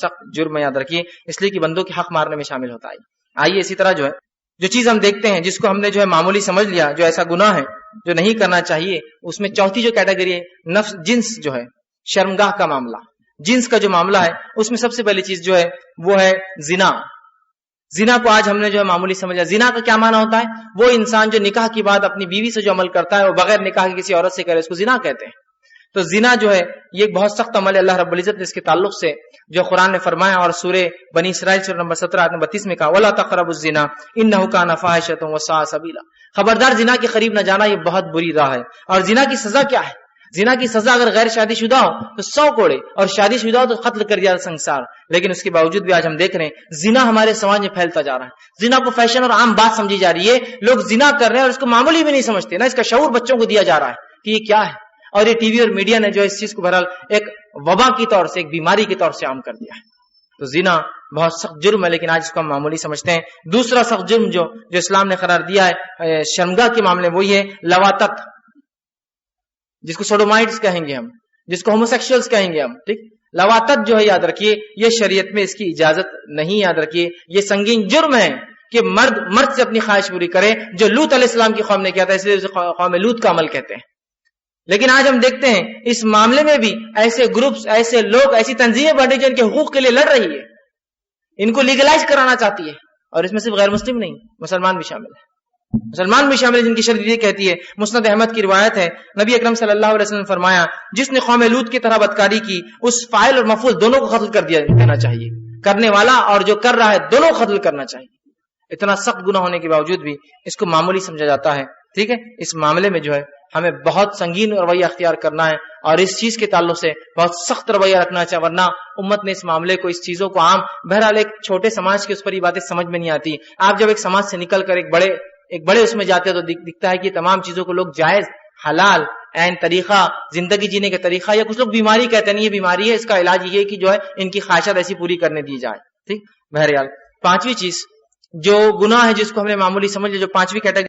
سخت جرم یاد رکھیے، اس لیے کہ بندوں کے حق مارنے میں شامل ہوتا ہے۔ آئیے اسی طرح جو ہے جو چیز ہم دیکھتے ہیں جس کو ہم نے جو ہے معمولی سمجھ لیا، جو ایسا گناہ ہے جو نہیں کرنا چاہیے، اس میں چوتھی جو کیٹیگری ہے نفس جنس جو ہے، شرمگاہ کا معاملہ، جنس کا جو معاملہ ہے اس میں سب سے پہلی چیز جو ہے وہ ہے زنا۔ زنا کو آج ہم نے جو ہے معمولی سمجھا۔ زنا کا کیا معنی ہوتا ہے؟ وہ انسان جو نکاح کی بعد اپنی بیوی سے جو عمل کرتا ہے وہ بغیر نکاح کی کسی عورت سے کرے، اس کو زنا کہتے ہیں۔ تو زنا جو ہے یہ ایک بہت سخت عمل ہے، اللہ رب العزت نے اس کے تعلق سے جو قرآن نے فرمایا، اور سورہ بنی اسرائیل سورہ نمبر 17 آیت نمبر 32 میں کہا وَلَا تَقْرَبُوا الزِّنَا إِنَّهُ كَانَ فَاحِشَةً وَسَاءَ سَبِيلًا، خبردار زنا کے قریب نہ جانا، یہ بہت بری راہ ہے۔ اور زنا کی سزا کیا ہے؟ زنا کی سزا اگر غیر شادی شدہ ہو تو 100 کوڑے، اور شادی شدہ ہو تو قتل کر دیا سنسار۔ لیکن اس کے باوجود بھی آج ہم دیکھ رہے ہیں زنا ہمارے سماج میں پھیلتا جا رہا ہے، زنا کو فیشن اور عام بات سمجھی جا رہی ہے، لوگ زنا کر رہے ہیں اور اس کو معمولی بھی نہیں سمجھتے، نہ اس کا شعور بچوں کو دیا جا رہا ہے کہ یہ کیا ہے۔ اور یہ ٹی وی اور میڈیا نے جو اس چیز کو بہرحال ایک وبا کی طور سے، ایک بیماری کی طور سے عام کر دیا ہے۔ تو زنا بہت سخت جرم ہے، لیکن آج اس کو ہم معمولی سمجھتے ہیں۔ دوسرا سخت جرم جو اسلام نے قرار دیا ہے شرمگاہ کے معاملے میں، وہی ہے لواطت، جس کو سوڈومائٹس کہیں گے ہم، جس کو ہوموسیکشولز کہیں گے ہم، ٹھیک۔ لواطت جو ہے یاد رکھیے یہ شریعت میں اس کی اجازت نہیں، یاد رکھیے یہ سنگین جرم ہے کہ مرد سے اپنی خواہش پوری کرے، جو لوط علیہ السلام کی قوم نے کیا تھا، اس لیے اسے قوم لوط کا عمل کہتے ہیں۔ لیکن آج ہم دیکھتے ہیں اس معاملے میں بھی ایسے گروپس، ایسے لوگ، ایسی تنظیمیں بڑھی جن کے حقوق کے لیے لڑ رہی ہے، ان کو لیگلائز کرانا چاہتی ہے، اور اس میں صرف غیر مسلم نہیں، مسلمان بھی شامل ہے۔ مسلمان بھی شامل ہے جن کی شریعت یہ کہتی ہے۔ مسند احمد کی روایت ہے، نبی اکرم صلی اللہ علیہ وسلم نے فرمایا جس نے قوم لوط کی طرح بدکاری کی اس فاعل اور مفعول دونوں کو قتل کر دینا چاہیے، کرنے والا اور جو کر رہا ہے دونوں کو قتل کرنا چاہیے۔ اتنا سخت گناہ ہونے کے باوجود بھی اس کو معمولی سمجھا جاتا ہے، ٹھیک ہے۔ اس معاملے میں جو ہے ہمیں بہت سنگین رویہ اختیار کرنا ہے، اور اس چیز کے تعلق سے بہت سخت رویہ رکھنا چاہیے، ورنہ امت نے اس معاملے کو، اس چیزوں کو عام، بہرحال ایک چھوٹے سماج کے اس پر یہ باتیں سمجھ میں نہیں آتی۔ آپ جب ایک سماج سے نکل کر ایک بڑے اس میں جاتے ہیں تو دکھتا ہے کہ تمام چیزوں کو لوگ جائز، حلال، عین طریقہ، زندگی جینے کا طریقہ، یا کچھ لوگ بیماری کہتے ہیں، یہ بیماری ہے، اس کا علاج یہ ہے کہ جو ہے ان کی خواہشات ایسی پوری کرنے دی جائے، ٹھیک۔ بہرحال پانچویں چیز جو گناہ ہے جس کو ہم نے معمولی سمجھ لیا، جو پانچویں کیٹیگری